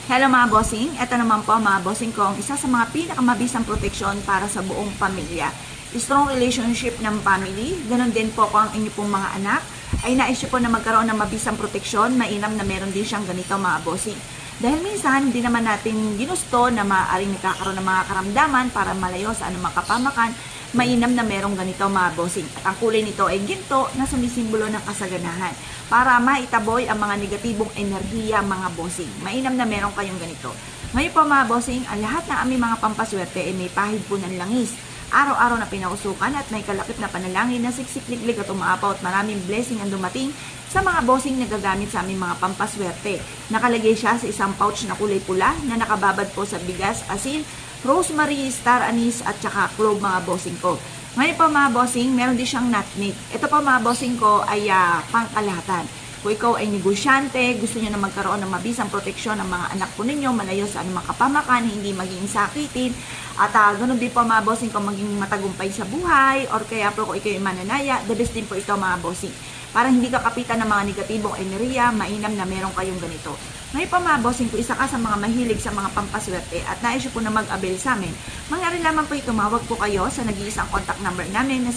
Hello mga bossing, ito naman po mga bossing ko ang isa sa mga pinakamabisang proteksyon para sa buong pamilya. Strong relationship ng family, ganun din po kung ang inyo pong mga anak ay nais po na magkaroon ng mabisang proteksyon, mainam na meron din siyang ganito mga bossing. Dahil minsan, hindi naman natin ginusto na maaaring nakakaroon ng mga karamdaman para malayo sa anumang kapamakan, mainam na merong ganito mga bossing. At ang kulay nito ay ginto na sumisimbolo ng kasaganahan para maitaboy ang mga negatibong enerhiya mga bossing. Mainam na meron kayong ganito. Ngayon po mga bossing, ang lahat ng aming mga pampaswerte ay may pahid po ng langis. Araw-araw na pinausukan at may kalakip na panalangin na siksik-liglig at umaapaw at maraming blessing ang dumating sa mga bossing na gagamit sa aming mga pampaswerte. Nakalagay siya sa isang pouch na kulay pula na nakababad po sa bigas, asin, rosemary, star anise at saka clove mga bossing ko. Ngayon po mga bossing, meron din siyang nutmeg. Ito po mga bossing ko ay pangkalahatan. Kung ikaw ay negosyante, gusto niyo na magkaroon ng mabisang proteksyon ng mga anak po ninyo, malayo sa anumang kapamakan, hindi maging sakitin, at ganun din po mga bossing ko maging matagumpay sa buhay, or kaya po kung ikaw ay mananaya, the best din po ito mga bossing. Para hindi ka kapitan ng mga negatibong enerhiya, mainam na meron kayong ganito. Ngayon pa mga bossing ko, isa ka sa mga mahilig sa mga pampaswerte at nais po na mag-avail sa amin, mangyari lamang po tumawag po kayo sa nag-iisang contact number namin na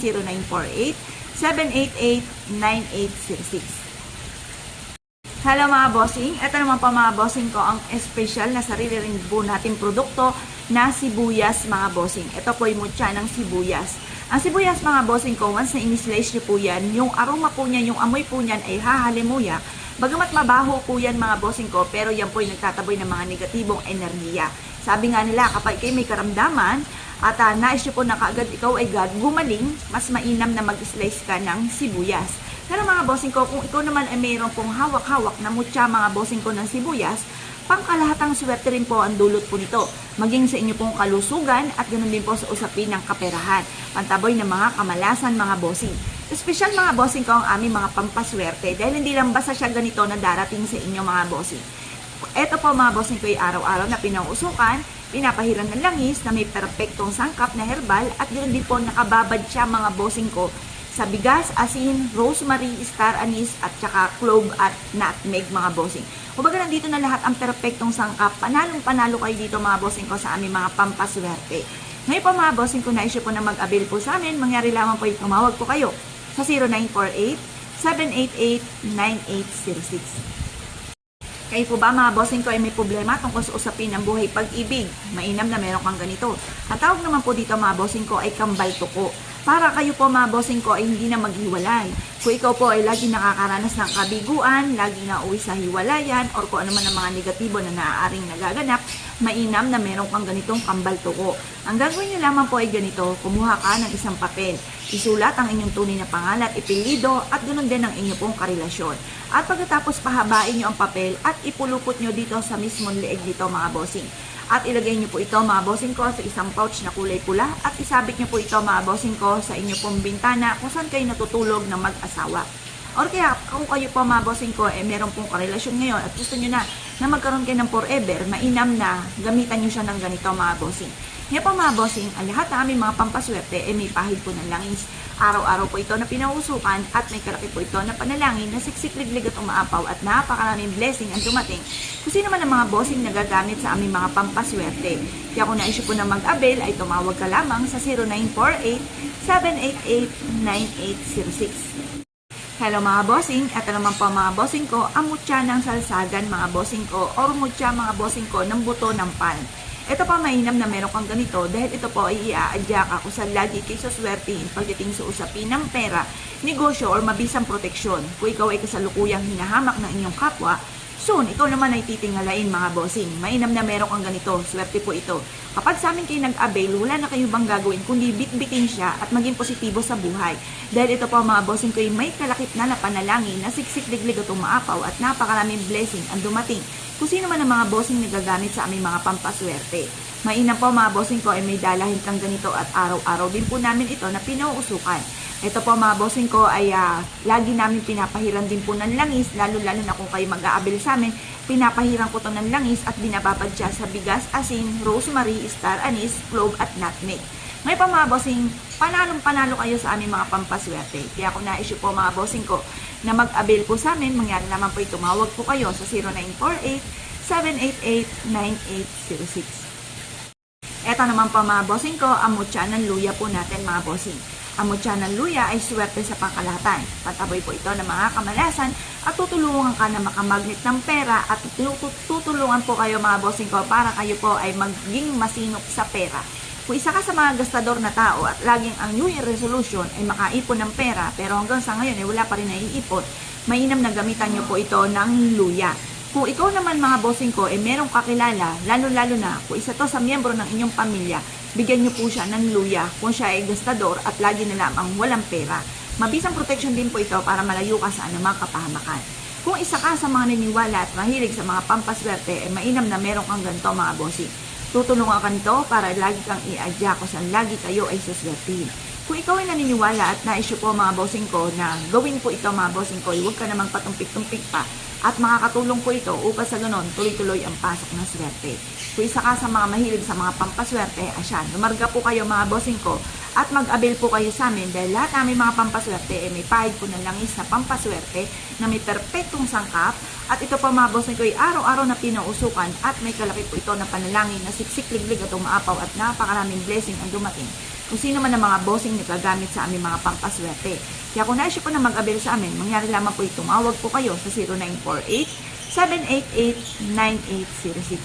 0948-788-9866. Hello mga bossing, ito naman po mga bossing ko ang espesyal na sarili rin po nating produkto na sibuyas mga bossing. Ito po yung mutya ng sibuyas. Ang sibuyas mga bossing ko, once na in-slice nyo po yan, yung aroma po niyan, yung amoy po niyan ay hahalimuya. Bagamat mabaho po yan mga bossing ko, pero yan po yung nagtataboy ng mga negatibong enerhiya. Sabi nga nila, kapag kayo may karamdaman at nais nyo po na kaagad ikaw ay gumaling, mas mainam na mag-slice ka ng sibuyas. Pero mga bossing ko, kung ikaw naman ay mayroon pong hawak-hawak na mutya mga bossing ko ng sibuyas, pangkalahatang swerte rin po ang dulot po nito. Maging sa inyo pong kalusugan at ganoon din po sa usapin ng kaperahan. Pantaboy ng mga kamalasan mga bossing. Espesyal mga bossing ko ang aming mga pampaswerte dahil hindi lang basta siya ganito na darating sa inyo mga bossing. Ito po mga bossing ko ay araw-araw na pinauusukan, pinapahiran ng langis na may perpektong sangkap na herbal at ganoon din po nakababad siya mga bossing ko sa bigas, asin, rosemary, star anise at saka clove at nutmeg mga bossing. Kumbaga nandito na lahat ang perpektong sangkap. Panalong-panalo kayo dito mga bossing ko sa aming mga pampaswerte. Ngayon po mga bossing ko, na-issue po na mag-avail po sa amin. Mangyari lamang po tumawag po kayo sa 0948-788-9866. Kayo po ba mga bossing ko ay may problema tungkol sa usapin ng buhay pag-ibig? Mainam na meron kang ganito. Ang tawag naman po dito mga bossing ko ay kambal tuko. Para kayo po mga bossing ko ay hindi na maghiwalay. Kung ikaw po ay lagi nakakaranas ng kabiguan, lagi na uwi sa hiwalayan, or kung ano man ang mga negatibo na naaaring nagaganap, mainam na meron kang ganitong kambal tuko. Ang gagawin niyo lamang po ay ganito, kumuha ka ng isang papel. Isulat ang inyong tunay na pangalan at ipilido at ganoon din ang inyong pong karelasyon. At pagkatapos pahabain niyo ang papel at ipulupot niyo dito sa mismong leeg dito mga bossing. At ilagay niyo po ito mga bossing ko sa isang pouch na kulay pula at isabit niyo po ito mga bossing ko sa inyo pong bintana kung saan kayo natutulog ng mag-asawa. Or kaya kung kayo po mga bossing ko meron pong karelasyon ngayon at gusto niyo na magkaroon kayo ng forever, mainam na gamitan niyo siya ng ganito mga bossing. Ngayon po mga bossing, ang lahat ng aming mga pampaswerte ay may pahid po ng langis. Araw-araw po ito na pinauusukan at may kalaki po ito na panalangin na siksik-liglig at umaapaw at napakaraming blessing ang dumating. Kung sino man ang mga bossing na gagamit sa aming mga pampaswerte. Kaya kung na-issue po na mag-avail ay tumawag ka lamang sa 0948-788-9866. Hello mga bossing, ito naman po mga bossing ko, ang mutya ng salsagan mga bossing ko or mutya mga bossing ko ng buto ng palm. Ito pa mainam na meron kang ganito dahil ito po ay iaadya ka kung saan lagi kayo suswertihin pagdating sa usapin ng pera, negosyo or mabisang proteksyon. Kung ikaw ay kasalukuyang hinahamak ng inyong kapwa, soon ikaw naman ay titingalain mga bossing. Mainam na meron kang ganito, swerte po ito. Kapag sa amin kayo nag-avail, wala na kayo bang gagawin kundi bitbitin siya at maging positibo sa buhay. Dahil ito po mga bossing ko ay may kalakip na panalangin na siksik-liglig at umaapaw at napakaraming blessing ang dumating. Kung sino man ang mga bossing na gagamit sa aming mga pampaswerte. Mainam po mga bossing ko ay may dalahin kang ganito at araw-araw din po namin ito na pinauusukan. Ito po mga bossing ko ay lagi namin pinapahiran din po ng langis, lalo-lalo na kung kayo mag-aabil sa amin, pinapahiran ko to ng langis at binababad siya sa bigas, asin, rosemary, star anise, clove at nutmeg. Ngayon pa mga bossing, panalong-panalo kayo sa aming mga pampaswerte. Kaya kung na-issue po mga bossing ko na mag-avail po sa amin, mangyari naman po tumawag po kayo sa Ito naman po mga bossing ko, ang mutya ng luya po natin mga bossing. Ang mutya ng luya ay swerte sa pangkalahatan. Pataboy po ito ng mga kamalasan at tutulungan ka na makamagnet ng pera at tutulungan po kayo mga bossing ko para kayo po ay maging masinop sa pera. Kung isa ka sa mga gastador na tao at laging ang New Year resolution ay makaipon ng pera pero hanggang sa ngayon ay wala pa rin naiipon, mainam na gamitan nyo po ito ng luya. Kung ikaw naman mga bossing ko, merong kakilala, lalo-lalo na kung isa to sa miyembro ng inyong pamilya, bigyan nyo po siya ng luya kung siya ay gastador at lagi na lamang walang pera. Mabisang protection din po ito para malayo ka sa anumang kapahamakan. Kung isa ka sa mga naniniwala at mahilig sa mga pampaswerte, mainam na meron kang ganito mga bossing. Tutulungan ka nito para lagi kang i-adya kung saan lagi kayo ay suswertihin. Kung ikaw ay naniniwala at na-issue po mga bossing ko na gawin po ito mga bossing ko, huwag ka namang patumpik-tumpik pa at makakatulong po ito upang sa ganon tuloy-tuloy ang pasok ng swerte. Kung isa ka sa mga mahilig sa mga pampaswerte, asyan, lumarga po kayo mga bossing ko at mag-avail po kayo sa amin dahil lahat namin mga pampaswerte may pahid po ng langis na pampaswerte na may perpektong sangkap at ito po mga bossing ko ay araw-araw na pinausukan at may kalaki po ito na panalangin na siksik-liglig at umaapaw at napakaraming blessing ang dumating kung sino man ang mga bossing na gagamit sa aming mga pampaswerte. Kaya kung naisip po na mag-avail sa amin, mangyari lamang po tumawag po kayo sa 0948-788-9806.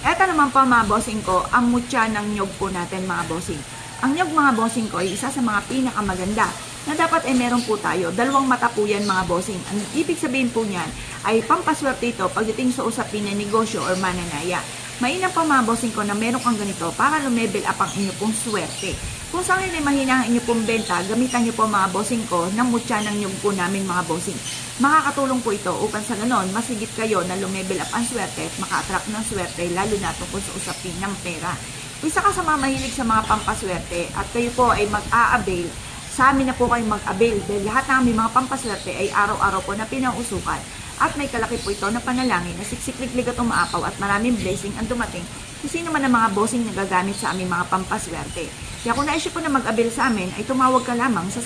Ito naman po mga bossing ko, ang mutya ng nyog po natin mga bossing. Ang nyog mga bossing ko ay isa sa mga pinakamaganda na dapat ay meron po tayo. Dalawang mata po yan mga bossing. Ang ibig sabihin po niyan ay pampaswerte ito pagdating sa usapin ng negosyo or mananaya. Mainam pa mga bossing ko na meron kang ganito para lumevel up ang inyo pong swerte. Kung saan ay mahina ang inyo pong benta, gamitan nyo po mga bossing ko ng mutya ng nyug po namin mga bossing. Makakatulong po ito upang sa ganon, masigit kayo na lumevel up ang swerte at maka-attract ng swerte lalo na tungkol sa usapin ng pera. Kung isa ka sa mga mahilig sa mga pampaswerte at kayo po ay mag-a-avail, sa amin na po kayo mag-avail dahil lahat ng aming mga pampaswerte ay araw-araw po na pinausukan. At may kalaki po ito na panalangin na siksik-liglig at umaapaw at maraming blessing ang dumating kung sino man ang mga bossing na gagamit sa aming mga pampaswerte. Kaya kung na-issue po na mag-avail sa amin, ay tumawag ka lamang sa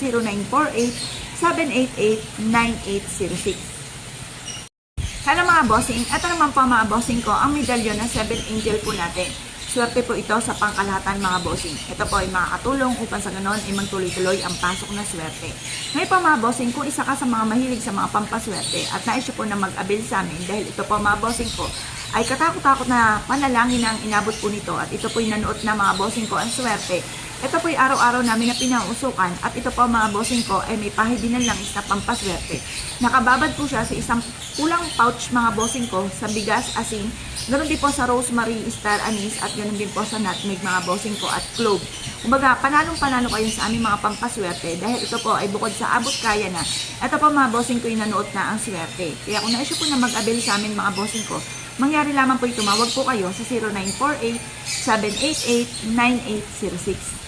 0948-788-9806. Hello mga bossing, ito naman po mga bossing ko, ang medalyon ng 7 Angel po natin. Swerte po ito sa pangkalahatan mga bossing. Ito po ay makakatulong upang sa ganon ay magtuloy-tuloy ang pasok na swerte. Ngayon po mga bossing, kung isa ka sa mga mahilig sa mga pampaswerte at na-issue po na mag-avail sa amin dahil ito po mga bossing ko ay katakot-takot na panalangin ang inabot po nito at ito po ay nanuot na mga bossing ko ang swerte. Ito po ay araw-araw namin na pinausukan at ito po mga bossing ko ay may pahid din ng langis na pampaswerte. Nakababad po siya sa isang pulang pouch mga bossing ko sa bigas, asin, ganoon din po sa rosemary, star anise at ganoon din po sa nutmeg mga bossing ko at clove. Kumbaga, panalong-panalo kayo sa aming mga pampaswerte dahil ito po ay bukod sa abot kaya na. Ito po mga bossing ko ay nanuot na ang swerte. Kaya kung na-issue po na mag-avail sa amin mga bossing ko, mangyari lamang po tumawag po kayo sa 0948-788-9806.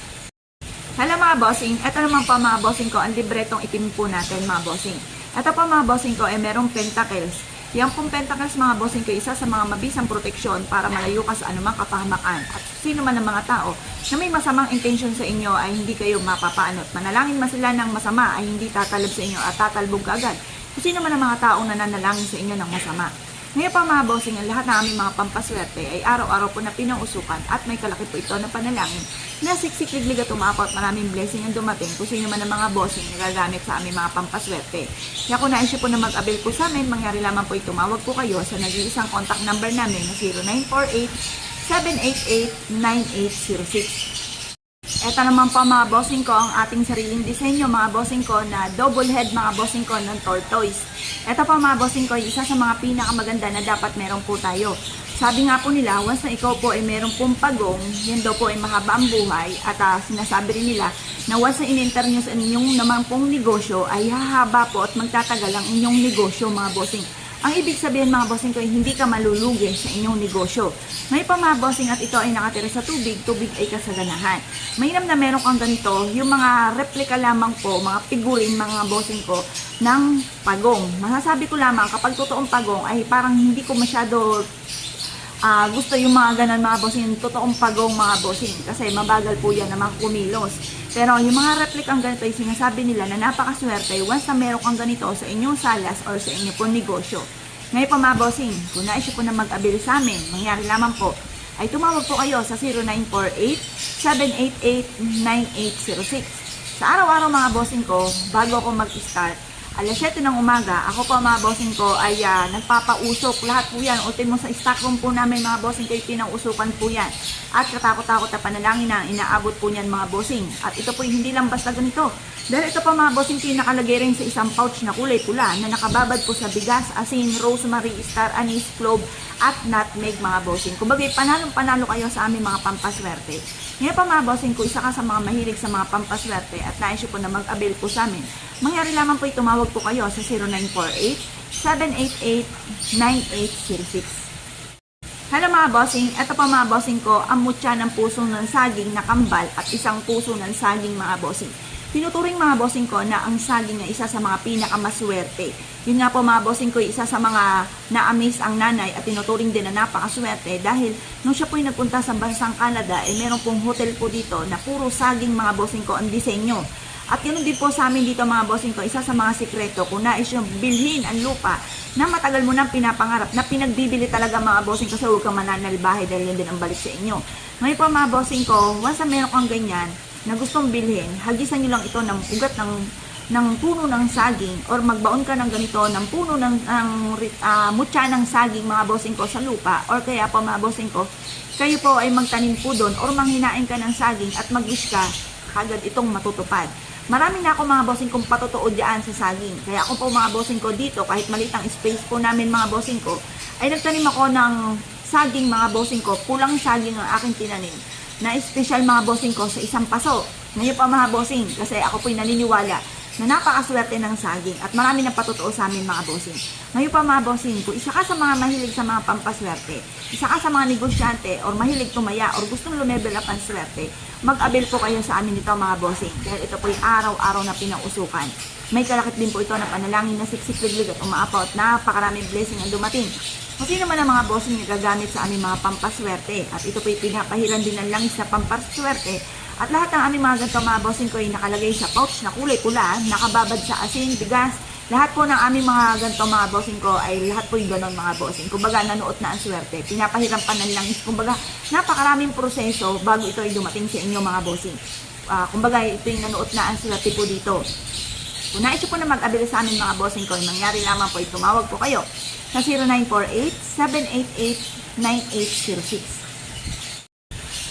Hello mga bossing, ito naman po mga bossing ko, ang libretong itim po natin mga bossing. Ito po mga bossing ko ay merong pentacles. Yan pong pentacles mga bossing ko, isa sa mga mabisang proteksyon para malayo ka sa anumang kapahamakan. At sino man ang mga tao na may masamang intention sa inyo ay hindi kayo mapapaanot. Manalangin man sila ng masama ay hindi tatalab sa inyo at tatalbog ka agad. Kung sino man ang mga taong nananalangin sa inyo ng masama. Ngayon pa mga bossing, ang lahat ng aming mga pampaswerte ay araw-araw po na pinausukan at may kalaki po ito na panalangin na siksik-liglig at umapaw at maraming blessing ang dumating kung sino man ang mga bossing na gagamit sa aming mga pampaswerte. Kaya kung na-issue po na mag-avail po sa amin, mangyari lamang po tumawag po kayo sa nag-iisang contact number namin na 0948-788-9806. Ito naman po mga bossing ko, ang ating sariling disenyo mga bossing ko na double head mga bossing ko ng tortoise. Ito po mga bossing ko, isa sa mga pinakamaganda na dapat meron po tayo. Sabi nga po nila, once na ikaw po ay meron pong pagong, yan daw po ay mahaba ang buhay. At sinasabi rin nila na once na in-enter nyo sa inyong naman pong negosyo, ay hahaba po at magtatagal ang inyong negosyo mga bossing. Ang ibig sabihin mga bossing ko ay hindi ka malulugi sa inyong negosyo. Ngayon pa mga bossing at ito ay nakatira sa tubig, tubig ay kasaganahan. Mainam na meron kang ganito, yung mga replika lamang po, mga figurine mga bossing ko ng pagong. Masasabi ko lamang kapag totoong pagong ay parang hindi ko masyado gusto yung mga ganun mga bossing, yung totoong pagong mga bossing kasi mabagal po yan na mga kumilos. Pero yung mga replikang ganito ay sinasabi nila na napakaswerte once na meron kang ganito sa inyong salas or sa inyong pong negosyo. Ngayon po mga bossing, kung nais po na mag-avail sa amin, mangyari lamang po, ay tumawag po kayo sa 0948-788-9806. Sa araw-araw mga bossing ko, bago ako mag-start, alas 7 ng umaga, ako po mga bossing ko ay nagpapausok. Lahat po yan, ultimo sa stock room po namin mga bossing ko, pinausukan po yan. At katakot-takot na panalangin na inaabot po niyan mga bossing. At ito po hindi lang basta ganito. Dahil ito po mga bossing ko, nakalagay rin sa isang pouch na kulay pula na nakababad po sa bigas, asin, rosemary, star anise, clove, at nutmeg mga bossing. Kumbaga, panalong-panalo kayo sa aming mga pampaswerte. Ngayon pa mga bossing ko, isa ka sa mga mahilig sa mga pampaswerte at nais po na mag-avail po sa amin. Mangyari lamang po tumawag po kayo sa 0948-788-9806. Hello mga bossing, ito pa mga bossing ko, ang mutya ng puso ng saging na kambal at isang puso ng saging mga bossing. Tinuturing mga bossing ko na ang saging ay isa sa mga pinakamaswerte. Yun nga po mga bossing ko, isa sa mga na-amaze ang nanay at tinuturing din na napakaswerte dahil nung siya po nagpunta sa bansang Canada, meron pong hotel po dito na puro saging mga bossing ko ang disenyo. At ganoon din po sa amin dito mga bossing ko, isa sa mga sikreto kung nais yung bilhin ang lupa na matagal mo nang pinapangarap, na pinagbibili talaga mga bossing ko, sa huwag kang mananalbahay dahil yun din ang balik sa inyo. Ngayon po mga bossing ko, once na meron kang ganyan na gustong bilhin, hagisan nyo lang ito ng ugat ng puno ng saging or magbaon ka ng ganito ng puno ng mutya ng saging mga bossing ko sa lupa, or kaya po mga bossing ko, kayo po ay magtanim po doon or manghinain ka ng saging at mag-wish ka, kagad itong matutupad. Marami na ako mga bossing kong patotoo dyan sa saging. Kaya ako po mga bossing ko dito, kahit maliit ang space po namin mga bossing ko, ay nagtanim ako ng saging mga bossing ko. Pulang saging ang aking tinanim na special mga bossing ko sa isang paso. Ngayon pa mga bossing, kasi ako po'y naniniwala na napakaswerte ng saging at marami na patotoo sa amin mga bossing. Ngayon pa mga bossing, kung isa ka sa mga mahilig sa mga pampaswerte, isa ka sa mga negosyante or mahilig tumaya or gustong lumevel up ang swerte, mag-avail po kayo sa amin nito mga bossing dahil ito po yung araw-araw na pinausukan. May kalakit din po ito na panalangin na siksik-liglig at umaapaw at napakaraming blessing ang dumating. Kasi naman ang mga bossing na gagamit sa aming mga pampaswerte at ito po yung pinapahiran din ng langis na pampaswerte. At lahat ng aming mga ganito mga bossing ko ay nakalagay sa pouch na kulay pula, nakababad sa asin, bigas. Lahat po ng aming mga ganito mga bossing ko ay lahat po yung ganon mga bossing. Kumbaga nanuot na ang swerte, pinapahiram pa ng langis. Kumbaga napakaraming proseso bago ito ay dumating sa inyo mga bossing. Kumbaga ito yung nanuot na ang swerte po dito. Kung nais po na mag-avail sa amin mga bossing ko, mangyari lamang po ay tumawag po kayo sa 0948-788-9806.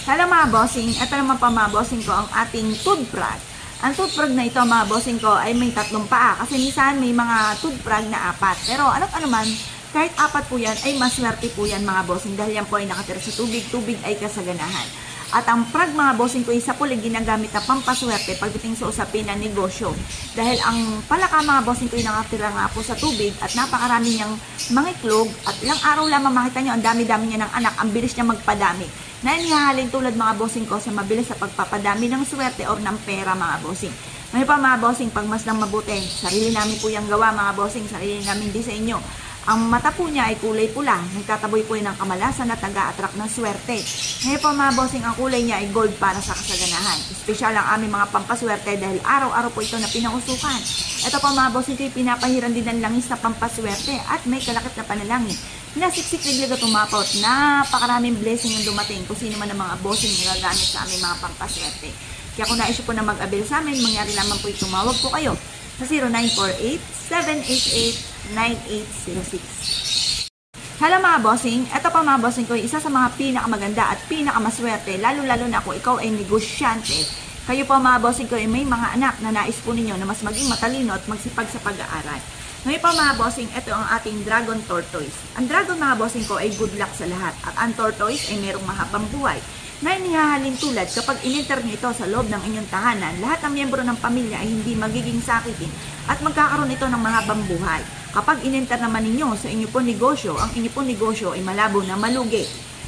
Hello mga bossing, ito naman pa mga bossing ko ang ating toothbrush. Ang toothbrush na ito mga bossing ko ay may 3 paa kasi minsan may mga toothbrush na 4. Pero ano man, kahit 4 po yan ay maswerte po yan mga bossing dahil yan po ay nakatira sa tubig, tubig ay kasaganahan. At ang prag mga bossing ko isa po ginagamit na pampaswerte pagdating sa usapin ng negosyo. Dahil ang palaka mga bossing ko ay nakatira nga po sa tubig at napakarami niyang mga iklog at ilang araw lamang makita niyo ang dami-dami niya ng anak, ang bilis niya magpadami. Na inihahalin tulad mga bossing ko sa mabilis sa pagpapadami ng swerte or ng pera mga bossing. Ngayon pa mga bossing, pag mas lang mabuti, sarili namin po yung gawa mga bossing, sarili namin disenyo. Ang mata po niya ay kulay pula, nagtataboy po ng kamalasan at nag-a-attract ng swerte. Ngayon po mga bossing, ang kulay niya ay gold para sa kasaganahan. Espesyal ang aming mga pampaswerte dahil araw-araw po ito na pinausukan. Ito po mga bossing, ito pinapahiran din ng langis na pampaswerte at may kalakip na panalangin. Nasiksik-liglig at umapaw at napakaraming blessing yung dumating kung sino man ang mga bossing na gagamit sa aming mga pampaswerte. Kaya kung nais po na mag-avail sa amin, mangyari lamang po tumawag po kayo sa 0948-788-9806. Hello mga bossing, ito pa mga bossing ko, isa sa mga pinakamaganda at pinakamaswerte, lalo-lalo na kung ikaw ay negosyante. Kayo po mga bossing ko ay may mga anak na nais po ninyo na mas maging matalino at magsipag sa pag-aaral. Ngayon pa mga bossing, ito ang ating dragon tortoise. Ang dragon mga bossing ko ay good luck sa lahat at ang tortoise ay merong mahabang buhay na inihahalin tulad kapag in-enter nito sa loob ng inyong tahanan, lahat ng miyembro ng pamilya ay hindi magiging sakitin at magkakaroon ito ng mahabang buhay. Kapag in-enter naman ninyo sa inyo po negosyo, ang inyo po negosyo ay malabo na malugi.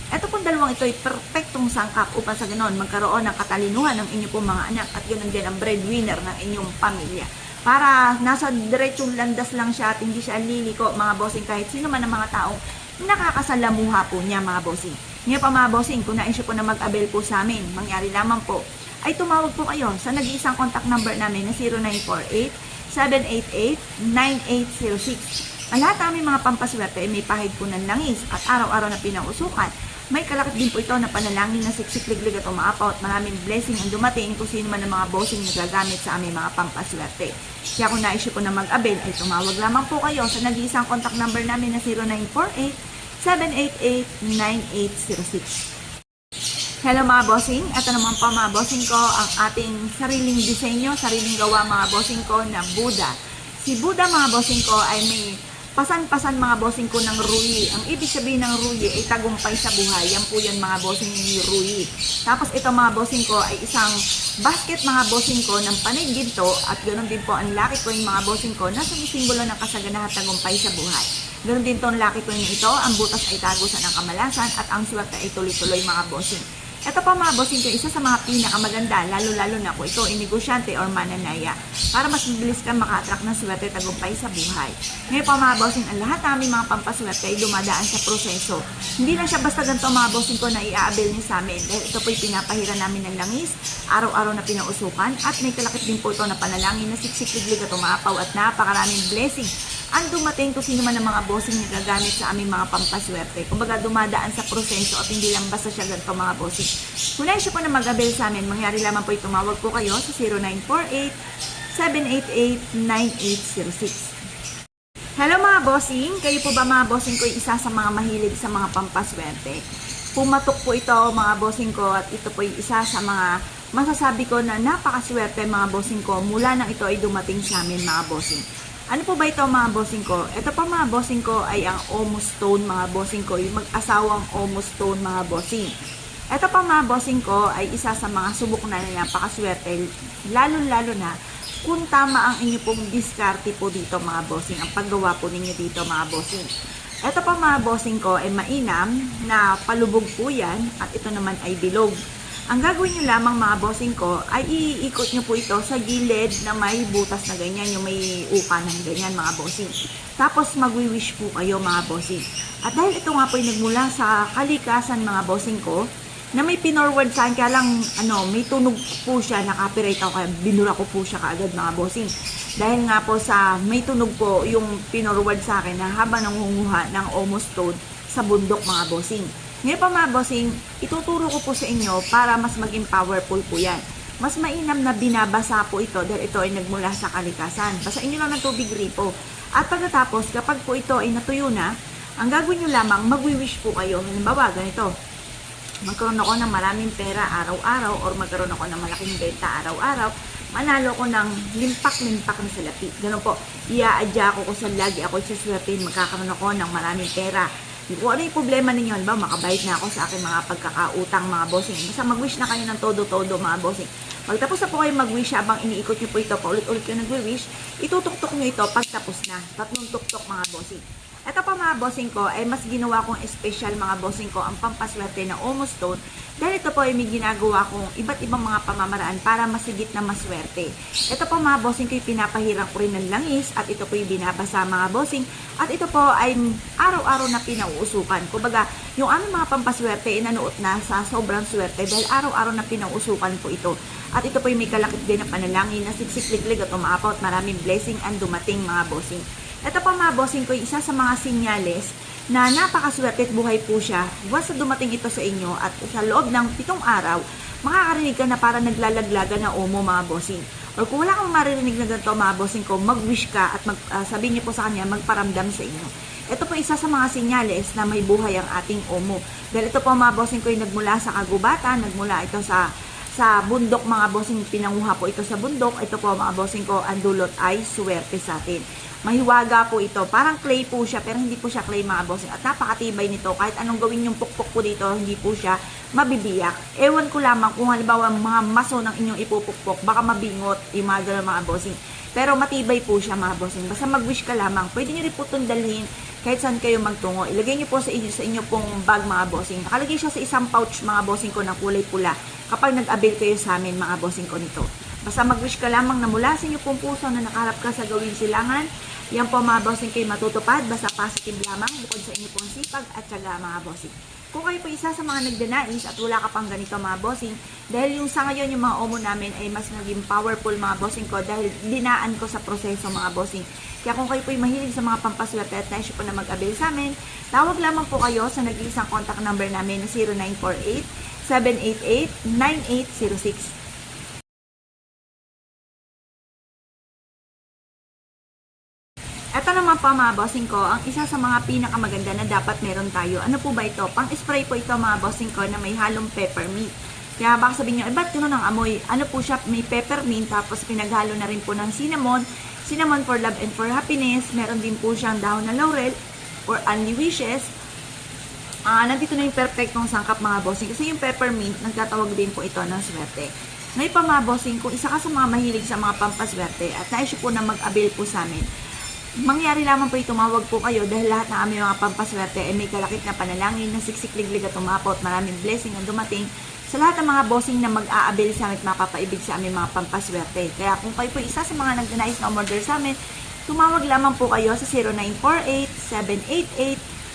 Ito pong dalawang ito ay perfectong sangkap upang sa ganon magkaroon ng katalinuhan ng inyo po mga anak at ganoon din ang breadwinner ng inyong pamilya. Para nasa diretsong landas lang siya at hindi siya liliko mga bossing kahit sino man ang mga taong nakakasalamuha po niya mga bossing. Ngayon pa mga bossing, kung nais po na mag-avail po sa amin, mangyari lamang po, ay tumawag po kayo sa nag-iisang contact number namin na 0948-788-9806. Ang lahat ng aming mga pampaswerte ay may pahid po ng langis at araw-araw na pinausukan. May kalakit din po ito na panalangin na siksik-liglig at umaapaw at maraming blessing ang dumating kung sino man ang mga bossing na gagamit sa aming mga pampaswerte. Kaya kung naisip po na mag-avail ay tumawag lamang po kayo sa nag-iisang contact number namin na 0948-788-9806. Hello mga bossing, ito naman po mga bossing ko ang ating sariling disenyo, sariling gawa mga bossing ko na Buddha. Si Buddha mga bossing ko ay may pasan-pasan mga bossing ko ng ruyi. Ang ibig sabihin ng ruyi ay tagumpay sa buhay. Yan po yan mga bossing yung ruyi. Tapos ito mga bossing ko ay isang basket mga bossing ko ng panay ginto at ganoon din po ang lucky coin mga bossing ko na sumisimbolo ng kasaganahan at tagumpay sa buhay. Ganoon din to ang lucky coin na ito, ang butas ay tagusan ng kamalasan at ang swerte ay tuloy-tuloy mga bossing. Ito pa mga bossing ko, isa sa mga pinakamaganda, lalo-lalo na kung ito ay negosyante or mananaya, para mas mabilis kang maka-attract ng swerte tagumpay sa buhay. Ngayon pa mga bossing, ang lahat ng aming mga pampaswerte ay dumadaan sa proseso. Hindi lang siya basta ganito mga bossing ko na i-aabil niyo sa amin, dahil ito po ay pinapahira namin ng langis, araw-araw na pinausukan, at may kalakit din po ito na panalangin na siksik-liglig at umaapaw at napakaraming blessing ang dumating kung sino man ang mga bossing na gagamit sa aming mga pampaswerte. Kumbaga dumadaan sa proseso at hindi lang basta siya ganito mga bossing. Kung nais po na mag-avail sa amin, mangyari lamang po tumawag po kayo sa 0948-788-9806. Hello mga bossing, kayo po ba mga bossing ko ay isa sa mga mahilig sa mga pampaswerte? Pumatok po ito mga bossing ko at ito po ay isa sa mga masasabi ko na napakaswerte mga bossing ko mula nang ito ay dumating sa amin mga bossing. Ano po ba ito mga bossing ko? Ito pa mga bossing ko ay ang Omo Stone mga bossing ko, yung mag-asawang Omo Stone mga bossing. Ito pa mga bossing ko ay isa sa mga subok na napakaswerte, lalo-lalo na kung tama ang inyo pong diskarte po dito mga bossing, ang paggawa po ninyo dito mga bossing. Ito pa mga bossing ko ay mainam na palubog po yan at ito naman ay bilog. Ang gagawin nyo lamang mga bossing ko ay iikot nyo po ito sa gilid na may butas na ganyan, yung may uka ng ganyan mga bossing. Tapos magwi-wish po kayo mga bossing. At dahil ito nga po ay nagmula sa kalikasan mga bossing ko, na may pinorward sa akin, kaya lang may tunog po siya, na-copyright ako, kaya binura ko po siya kaagad mga bossing. Dahil nga po sa may tunog po yung pinorward sa akin na habang nangunguha ng Omo Stone sa bundok mga bossing. Ngayon pa mga bossing, ituturo ko po sa inyo para mas maging powerful po yan. Mas mainam na binabasa po ito dahil ito ay nagmula sa kalikasan. Basain nyo lang ng tubig gripo. At pagkatapos, kapag po ito ay natuyo na, ang gagawin nyo lamang, magwi-wish po kayo. Halimbawa, ganito. Magkaroon ako ng maraming pera araw-araw or magkaroon ako ng malaking benta araw-araw. Manalo ko ng limpak-limpak na salapi. Ganun po, iaadya ko sa lagi ako sa swerte, magkakaroon ako ng maraming pera. Kung ano yung problema ninyo, ba, makabayad na ako sa aking mga pagkakautang mga bossing. Basta mag-wish na kayo ng todo-todo mga bossing. Pagtapos na po kayo mag-wish, habang iniikot nyo po ito, paulit-ulit kayo nag-wish, itutok-tok nyo ito pagtapos na. 3 tuktok mga bossing. Ito pa mga bossing ko, ay mas ginawa kong special mga bossing ko ang pampaswerte na Omo Stone dahil ito po ay may ginagawa kong iba't ibang mga pamamaraan para masigit na maswerte. Ito po mga bossing ko ay pinapahirang ko rin ng langis at ito po ay binabasa mga bossing at ito po ay araw-araw na pinauusukan. Kumbaga, yung aming mga pampaswerte ay nanuot na sa sobrang swerte dahil araw-araw na pinauusukan po ito. At ito po ay may kalakit din na panalangin na siksik-liglig at umaapaw at maraming blessing ang dumating mga bossing. Ito pa mga bossing ko, isa sa mga sinyales na napakaswerte at buhay po siya. Once na dumating ito sa inyo at sa loob ng 7 araw, makakarinig ka na para naglalaglaga na omo mga bossing. Or kung wala kang maririnig na ganito mga bossing ko, mag-wish ka at sabihin niyo po sa kanya, magparamdam sa inyo. Ito po isa sa mga sinyales na may buhay ang ating omo. Dahil ito po mga bossing ko ay nagmula sa kagubatan, nagmula ito sa bundok mga bossing, pinanguha po ito sa bundok. Ito po mga bossing ko, ang dulot ay swerte sa atin. Mahiwaga po ito. Parang clay po siya, pero hindi po siya clay mga bossing. At napakatibay nito. Kahit anong gawin yung pukpok po dito, hindi po siya mabibiyak. Ewan ko lamang kung halimbawa mga maso ng inyong ipupukpok, baka mabingot yung mga gano'n mga bossing. Pero matibay po siya mga bossing. Basta mag-wish ka lamang. Pwede nyo rin po itong dalhin kahit saan kayo magtungo. Ilagay nyo po sa inyo pong bag mga bossing. Nakalagay siya sa isang pouch mga bossing ko ng kulay pula kapag nag-avail kayo sa amin mga bossing ko nito. Basta mag-wish ka lamang na mula sa inyo pong puso na nakaharap ka sa gawin silangan. Yan po mga bossing kayo matutupad. Basta positive lamang bukod sa inyo pong sipag at syaga mga bossing. Kung kayo po isa sa mga nagdanais at wala ka pang ganito mga bossing, dahil yung sa ngayon yung mga omo namin ay mas naging powerful mga bossing ko dahil dinaan ko sa proseso mga bossing. Kaya kung kayo po ay mahilig sa mga pampaswerte at nais po na mag-avail sa amin, tawag lamang po kayo sa nag-iisang contact number namin na 0948-788-9806. Ito naman po mga bossing ko, ang isa sa mga pinakamaganda na dapat meron tayo. Ano po ba ito? Pang-spray po ito mga bossing ko na may halong peppermint. Kaya baka sabihin nyo, ba't gano'n ang amoy? Ano po siya? May peppermint, tapos pinaghalo na rin po ng cinnamon. Cinnamon for love and for happiness. Meron din po siyang dahon na laurel or only wishes. Nandito na yung perfectong sangkap mga bossing. Kasi yung peppermint, nagtatawag din po ito ng swerte. Ngayon pa mga bossing, kung isa ka sa mga mahilig sa mga pampaswerte at nais po na mag-avail po sa amin, mangyari lamang po tumawag po kayo dahil lahat ng aming mga pampaswerte ay may kalakip na panalangin na siksik-liglig at umapot. Maraming blessing ang dumating sa lahat ng mga bossing na mag-a-avail sa amin at mapapaibig sa aming mga pampaswerte. Kaya kung kayo po isa sa mga nagdanais na umorder sa amin, tumawag lamang po kayo sa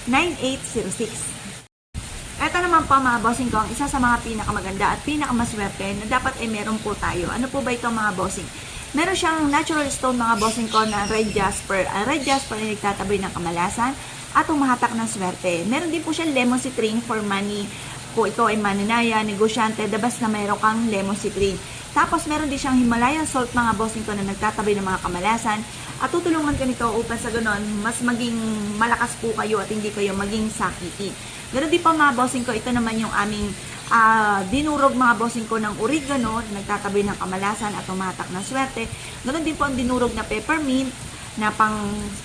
0948-788-9806. Ito naman po mga bossing ko, ang isa sa mga pinakamaganda at pinakamaswerte na dapat ay meron po tayo. Ano po ba ito mga bossing? Meron siyang natural stone mga bossing ko na red jasper. Ang red jasper ay nagtataboy ng kamalasan at umahatak ng swerte. Meron din po siyang lemon citrine for money. Kung ikaw ay mananaya, negosyante, dabas na mayroon kang lemon citrine. Tapos meron din siyang Himalayan salt mga bossing ko na nagtataboy ng mga kamalasan. At tutulungan ka nito upang sa ganon, mas maging malakas po kayo at hindi kayo maging sakiti. Ganon din po mga bossing ko, ito naman yung aming dinurog mga bossing ko ng oregano, nagtataboy ng kamalasan at umatak ng swerte. Ganon din po ang dinurog na peppermint na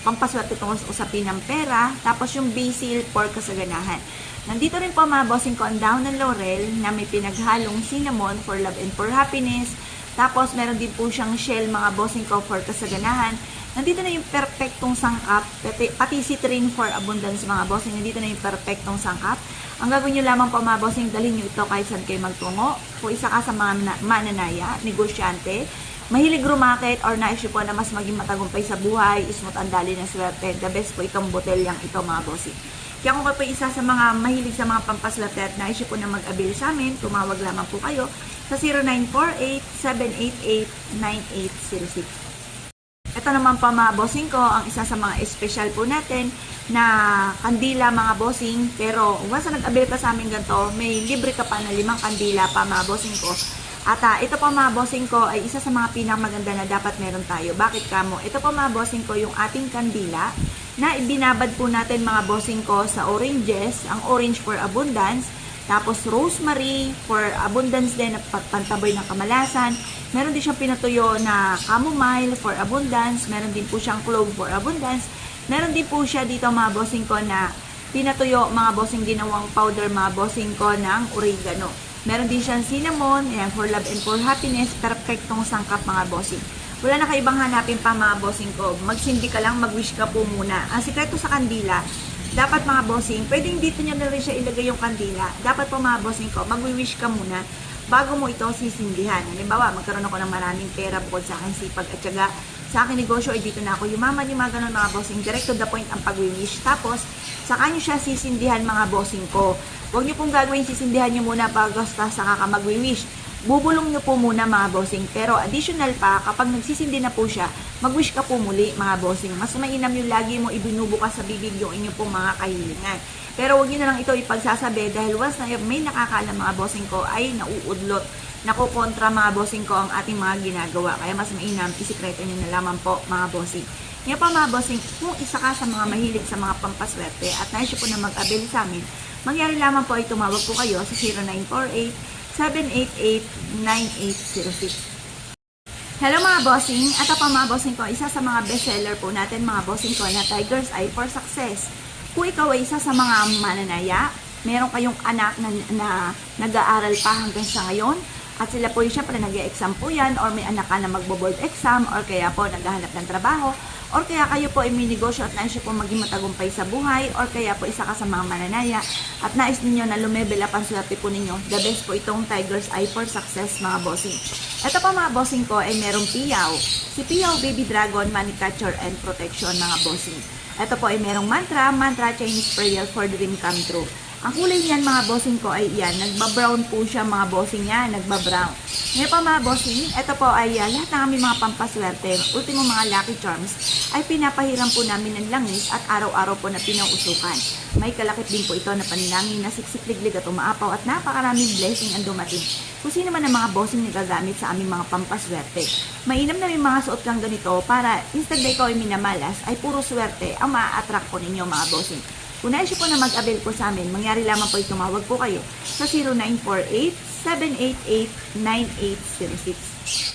pampaswerte tungkol sa usapin ng pera. Tapos yung basil for kasaganahan. Nandito rin po mga bossing ko ang dahon ng laurel na may pinaghalong cinnamon for love and for happiness. Tapos meron din po siyang shell mga bossing ko for kasaganahan. Nandito na yung perfectong sangkap, pati citrine for abundance mga bossing. Nandito na yung perfectong sangkap. Ang gagawin nyo lamang po mga bossing, dalhin nyo ito kahit saan kayo magtungo. Kung isa ka sa mga mananaya, negosyante, mahilig rumakit or nais po na mas maging matagumpay sa buhay, smooth ang dali ng swerte, the best po itong botelyang ito mga bossing. Kaya kung kayo po isa sa mga mahilig sa mga pampaswerte at nais po na mag-avail sa amin, tumawag lamang po kayo sa 0948-788-9806. Ito naman pa mga bossing ko, ang isa sa mga espesyal po natin na kandila mga bossing. Pero once na nag-avail ka sa amin ganito, may libre ka pa na 5 kandila pa mga bossing ko. At ito pa mga bossing ko ay isa sa mga pinakamaganda na dapat meron tayo. Bakit kamo? Ito pa mga bossing ko yung ating kandila na ibinabad po natin mga bossing ko sa oranges. Ang orange for abundance. Tapos rosemary for abundance din, pantaboy ng kamalasan. Meron din siyang pinatuyo na chamomile for abundance. Meron din po siyang clove for abundance. Meron din po siya dito mga bossing ko na pinatuyo mga bossing ginawang powder mga bossing ko ng oregano. Meron din siyang cinnamon, ayan, for love and for happiness. Perfectong sangkap mga bossing. Wala na kayo ibang hanapin pa mga bossing ko. Magsindi ka lang, mag-wish ka po muna. Ang sikreto sa kandila, dapat mga bossing, pwedeng dito nyo na rin siya ilagay yung kandila. Dapat po mga bossing ko, mag-wish ka muna bago mo ito sisindihan. Halimbawa, magkaroon ako ng maraming pera bukod sa aking sipag at syaga. Sa aking negosyo ay dito na ako yumaman, yung mga ganun mga bossing. Direct to the point ang pag-wish. Tapos, saka nyo siya sisindihan mga bossing ko. Huwag nyo pong gagawin, sisindihan nyo muna bago saka ka mag-wish. Bubulong nyo po muna mga bossing. Pero additional pa, kapag nagsisindi na po siya, mag-wish ka po muli mga bossing. Mas mainam yung lagi mo ibinubukas sa bibig yung inyo pong mga kahilingan. Pero huwag nyo na lang ito ipagsasabi dahil once na may nakakaalam mga bossing ko ay nauudlot. Nakukontra mga bossing ko ang ating mga ginagawa. Kaya mas mainam, isikreto nyo na lamang po mga bossing. Ngayon pa mga bossing, kung isa ka sa mga mahilig sa mga pampaswerte at nais po na mag-avail sa amin, mangyari lamang po ay tumawag po kayo sa 0948-788-9806. Hello mga bossing, at pa mga bossing ko, isa sa mga bestseller po natin mga bossing ko na Tiger's Eye for Success. Kung ikaw ay isa sa mga mananaya, meron kayong anak na nag-aaral pa hanggang sa ngayon, at sila po yung syempre nag-e-exam po yan, or may anak ka na magbo-board exam, or kaya po naghahanap ng trabaho, or kaya kayo po ay may negosyo at nais po maging matagumpay sa buhay, or kaya po isa ka sa mga mananaya at nais ninyo na lumebel up ang swerte po ninyo, the best po itong Tiger's Eye for Success mga bossing. Ito pa mga bossing ko ay merong piyaw. Si Piyaw Baby Dragon, Money Catcher and Protection mga bossing. Ito po ay merong mantra Chinese prayer for dream come true. Ang kulay niyan mga bossing ko ay yan, nagbabrown po siya mga bossing niya, nagbabrown. Ngayon po mga bossing, ito po ay lahat ng aming mga pampaswerte, ultimo mga lucky charms, ay pinapahiram po namin ng langis at araw-araw po na pinauusukan. May kalakip din po ito na panalangin na siksik-liglig at umaapaw at napakaraming blessing ang dumating. Kung sino man ang mga bossing na gagamit sa aming mga pampaswerte. Mainam na may mga suot kang ganito para instead na ikaw ay minamalas, ay puro swerte ang maa-attract po ninyo mga bossing. Kung nais po na mag-avail po sa amin, mangyari lamang po tumawag po kayo sa 0948-788-9806.